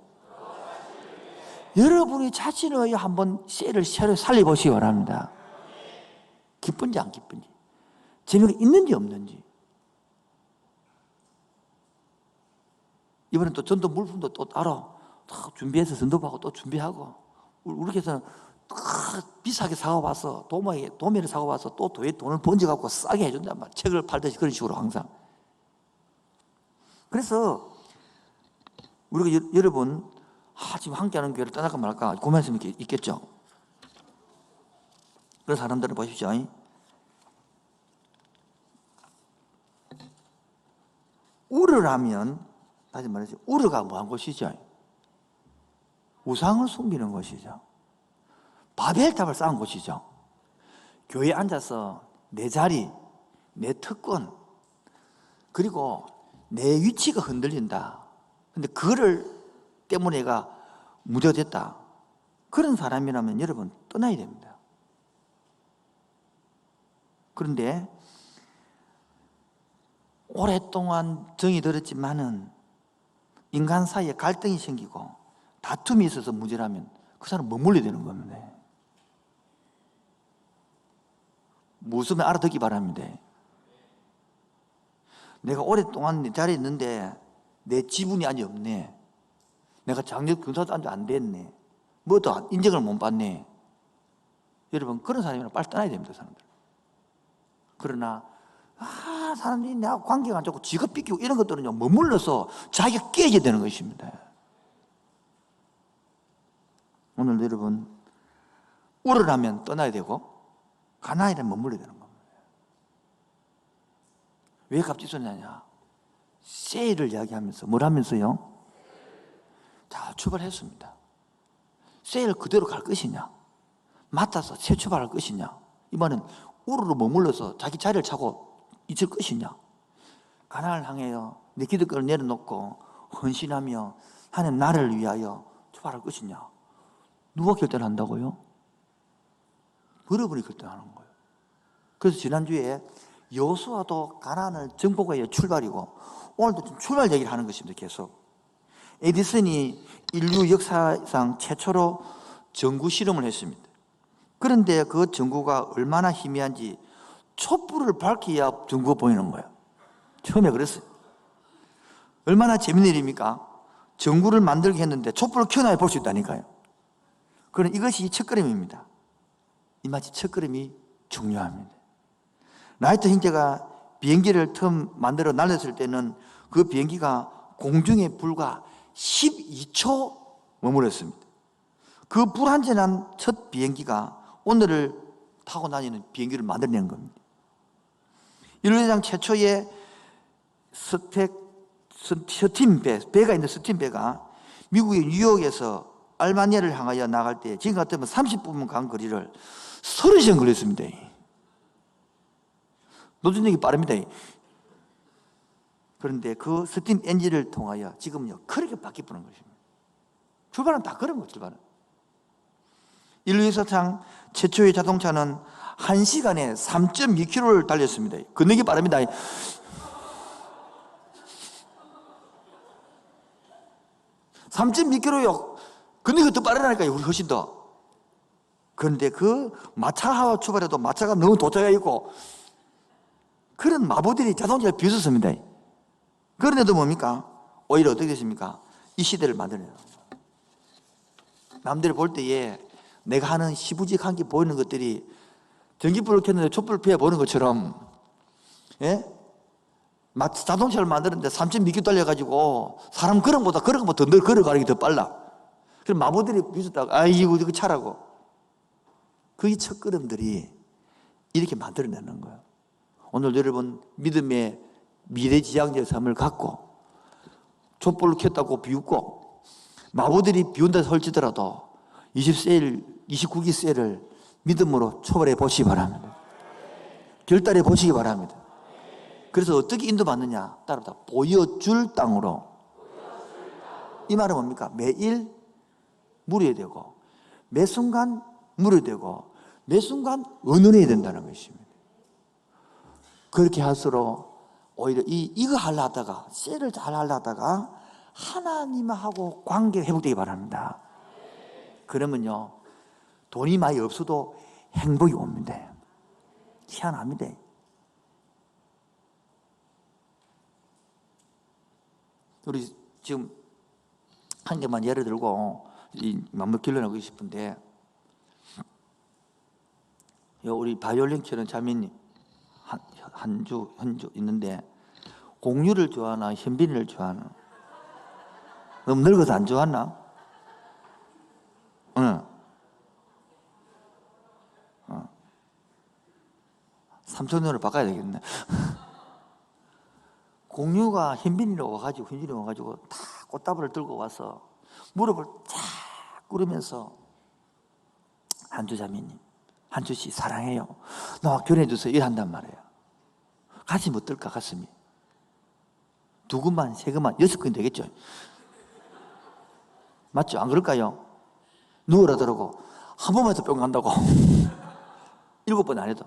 여러분이 자신을 위해 한번 셀을 새로 살려보시기 바랍니다. 기쁜지 안 기쁜지 재미가 있는지 없는지. 이번엔 또 전도 물품도 또 따로 준비해서 전도하고 또 준비하고 우리 교회에서는 비싸게 사와봐서 도매를 사와봐서 또 돈을 번져갖고 싸게 해준단 말이에요. 책을 팔듯이 그런 식으로 항상. 그래서 우리가 여러분 지금 함께하는 교회를 떠날까 말까 고민했으면 있겠죠. 그런 사람들을 보십시오. 우르라면 다시 말해서 우르가 뭐한 곳이죠? 우상을 숨기는 곳이죠. 바벨탑을 쌓은 곳이죠. 교회에 앉아서 내 자리, 내 특권, 그리고 내 위치가 흔들린다. 근데 그거를 때문에 내가 무죄가 됐다. 그런 사람이라면 여러분 떠나야 됩니다. 그런데 오랫동안 정이 들었지만은 인간 사이에 갈등이 생기고 다툼이 있어서 문제라면 그 사람 머물러야 되는 겁니다. 무슨 말 알아듣기 바랍니다. 내가 오랫동안 내 자리에 있는데 내 지분이 아직 없네. 내가 장력 경사도 아직 안 됐네. 뭐도 인정을 못 받네. 여러분 그런 사람이랑 빨리 떠나야 됩니다. 사람들. 그러나 사람들이 내하고 관계가 안 좋고 지가 삐끼고 이런 것들은요 머물러서 자기가 깨져야 되는 것입니다. 오늘 여러분 우러라면 떠나야 되고 가나안이라면 머물러야 되는 겁니다. 왜 갑자기 소리나냐? 세일을 이야기하면서 뭘 하면서요? 자, 출발했습니다. 세일 그대로 갈 것이냐? 맡아서 새 출발할 것이냐? 이번엔 우르로 머물러서 자기 자리를 차고 있을 것이냐? 가나안을 향해요 내 기득권을 내려놓고 헌신하며 하나님 나를 위하여 출발할 것이냐? 누가 결단한다고요? 여러분이 결단하는 거예요. 그래서 지난주에 여호수아도 가나안을 정복하여 출발이고 오늘도 좀 출발 얘기를 하는 것입니다. 계속 에디슨이 인류 역사상 최초로 전구 실험을 했습니다. 그런데 그 전구가 얼마나 희미한지 촛불을 밝혀야 전구가 보이는 거예요. 처음에 그랬어요. 얼마나 재밌는 일입니까? 전구를 만들게 했는데 촛불을 켜놔야 볼 수 있다니까요. 그럼 이것이 첫걸음입니다. 이 마치 첫걸음이 중요합니다. 라이트 형제가 비행기를 처음 만들어 날렸을 때는 그 비행기가 공중에 불과 12초 머물렀습니다. 그 불완전한 첫 비행기가 오늘을 타고 다니는 비행기를 만들어낸 겁니다. 인류사상 최초의 배가 있는 스팀배가 미국의 뉴욕에서 알바니아를 향하여 나갈 때 지금 같으면 30분 간 거리를 30시간 걸렸습니다. 노준력이 빠릅니다. 그런데 그 스팀 엔진을 통하여 지금요 그렇게 바뀌는 것입니다. 출발은 다 그런 거 출발은. 인류사상 최초의 자동차는 1시간에 3.2km를 달렸습니다. 건너기 빠릅니다. 3.2km요. 건너기가 더 빠르다니까요. 훨씬 더. 그런데 그 마차와 출발해도 마차가 너무 도착해 있고 그런 마부들이 자동차를 비웃었습니다. 그런데도 뭡니까? 오히려 어떻게 됐습니까? 이 시대를 만들어내요. 남들이 볼 때에 내가 하는 시부직한 게 보이는 것들이 전기불을 켰는데 촛불을 피해 보는 것처럼, 예? 자동차를 만드는데 3.2km 달려가지고 사람 걸음보다 더 걸어가는 게 더 빨라. 그럼 마부들이 비웃었다고, 이거 차라고. 그게 첫 걸음들이 이렇게 만들어내는 거예요. 오늘 여러분 믿음의 미래지향자의 삶을 갖고 촛불을 켰다고 비웃고 마부들이 비운다 설치더라도 29기 셀을 믿음으로 초월해 보시기 바랍니다. 결단해 보시기 바랍니다. 그래서 어떻게 인도받느냐? 따라다 보여줄 땅으로. 이 말은 뭡니까? 매일 물어야 되고 매 순간 물어야 되고 매 순간 의논해야 된다는 것입니다. 그렇게 할수록 오히려 이거 하려다가 셀을 잘 하려다가 하나님하고 관계 회복되기 바랍니다. 그러면요 돈이 많이 없어도 행복이 옵니다. 희한합니다. 우리 지금 한 개만 예를 들고 이 마음을 길러내고 싶은데, 우리 바이올린 치는 자매님 현주 있는데 공유를 좋아하나 현빈이를 좋아하나? 너무 늙어서 안 좋아하나? 응. 삼촌으로 바꿔야 되겠네. 공유가 현빈이로 와가지고 현준이 와가지고 다 꽃다발을 들고 와서 무릎을 쫙 꿇으면서 한주 자매님, 한주 씨 사랑해요. 나와 결혼해 주세요. 이런단 말이에요. 가슴이 어떨까 가슴이? 두 군만, 세 군만, 6군 되겠죠. 맞죠? 안 그럴까요? 누구라더라고 한 번만 해서 뿅 간다고 7번 안 해도.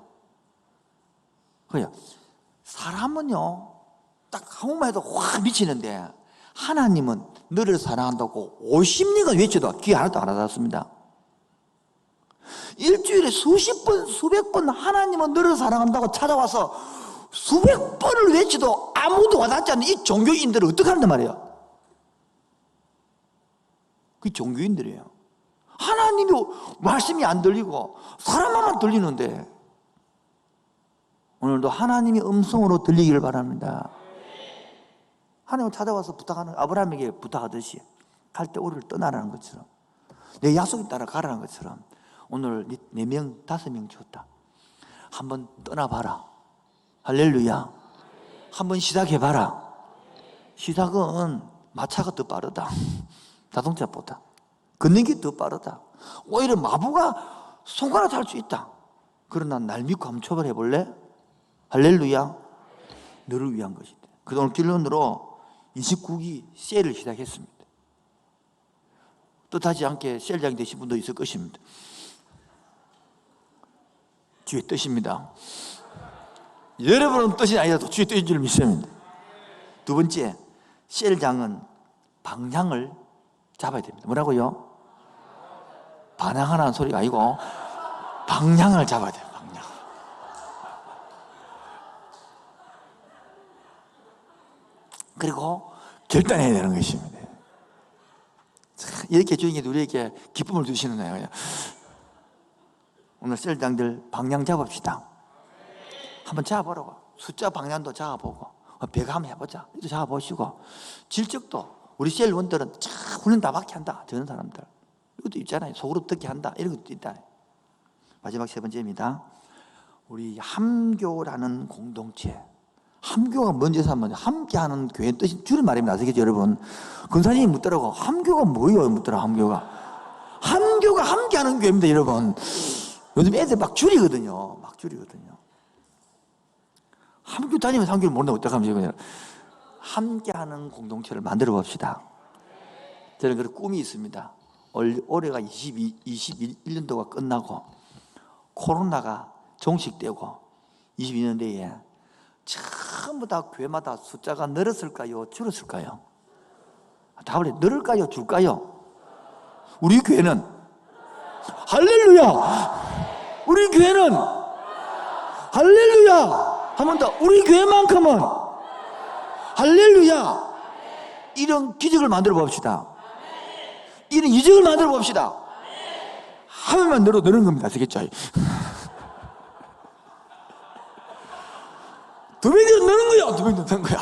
그래요. 사람은요 딱 한 번만 해도 확 미치는데 하나님은 너를 사랑한다고 50년간 외쳐도 귀 하나도 안 알아듣습니다. 일주일에 수십 번, 수백 번 하나님은 너를 사랑한다고 찾아와서 수백 번을 외쳐도 아무도 와닿지 않는 이 종교인들을 어떻게 한단 말이에요? 그게 종교인들이에요. 하나님이 말씀이 안 들리고 사람만 들리는데 오늘도 하나님의 음성으로 들리기를 바랍니다. 하나님을 찾아와서 부탁하는, 아브라함에게 부탁하듯이 갈 때 우리를 떠나라는 것처럼 내 약속에 따라 가라는 것처럼 오늘 4명, 5명 주었다. 한번 떠나봐라. 할렐루야. 한번 시작해봐라. 시작은 마차가 더 빠르다. 자동차보다. 걷는 게 더 빠르다. 오히려 마부가 손가락 할 수 있다. 그러나 날 믿고 한번 초발해볼래? 할렐루야. 너를 위한 것이다. 그래서 오늘 결론으로 29기 셀을 시작했습니다. 뜻하지 않게 셀장이 되신 분도 있을 것입니다. 주의 뜻입니다. 여러분은 뜻이 아니라도 주의 뜻인 줄 믿습니다. 두 번째, 셀장은 방향을 잡아야 됩니다. 뭐라고요? 반항하라는 소리가 아니고 방향을 잡아야 돼요. 방향. 그리고 결단해야 되는 것입니다. 이렇게 주님께 우리에게 기쁨을 주시는 거예요. 오늘 셀장들 방향 잡읍시다. 한번 잡아보라고. 숫자 방향도 잡아보고 배가 한번 해보자. 이도 잡아보시고 질적도 우리 셀원들은 쫙 훈련 다 받게 한다. 저런 사람들 이것도 있잖아요. 속으로 듣게 한다. 이런 것도 있다. 마지막 세 번째입니다. 우리 함교라는 공동체. 함교가 뭔지 사면 함께하는 교회 뜻이 줄임말입니다. 아시겠죠 여러분? 권사님이 묻더라고. 함교가 뭐예요? 묻더라. 함교가 함께하는 교회입니다. 여러분, 요즘 애들 막 줄이거든요. 막 줄이거든요. 함교 다니면서 함교를 모른다고 어떡하면 함께하는 공동체를 만들어 봅시다. 저는 그런 꿈이 있습니다. 올해가 21년도가 끝나고 코로나가 종식되고 22년도에 전부 다 교회마다 숫자가 늘었을까요? 줄었을까요? 답을 늘을까요? 줄까요? 우리 교회는 할렐루야! 우리 교회는 할렐루야! 한 번 더, 우리 교회만큼은 할렐루야! 이런 기적을 만들어 봅시다. 이런 이적을 만들어 봅시다. 하면만 늘는 겁니다. 아시겠죠? 두 배가 느는 거야. 두 배가 느는 거야.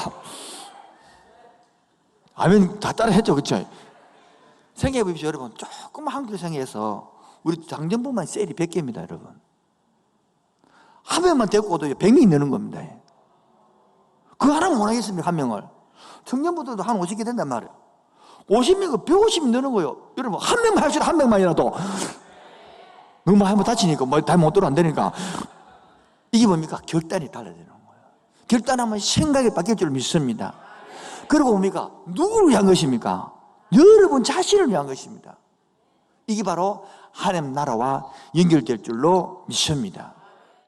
아멘. 다 따라 했죠. 그렇죠? 생각해 보십시오. 여러분, 조금만 한글 생각해서 우리 장전부만 셀이 100개입니다. 여러분, 한 명만 데리고도 100명이 느는 겁니다. 그거 하나만 원하겠습니까? 한 명을. 청년부들도 한 50개 된단 말이에요. 50명, 150명 느는 거예요. 여러분, 한 명만 합시다. 한 명만이라도. 너무 하면 다치니까, 다 못 들어 안 되니까. 이게 뭡니까? 결단이 달라지는 거예요. 결단하면 생각이 바뀔 줄 믿습니다. 그리고 뭡니까? 누구를 위한 것입니까? 여러분 자신을 위한 것입니다. 이게 바로 하나님 나라와 연결될 줄로 믿습니다.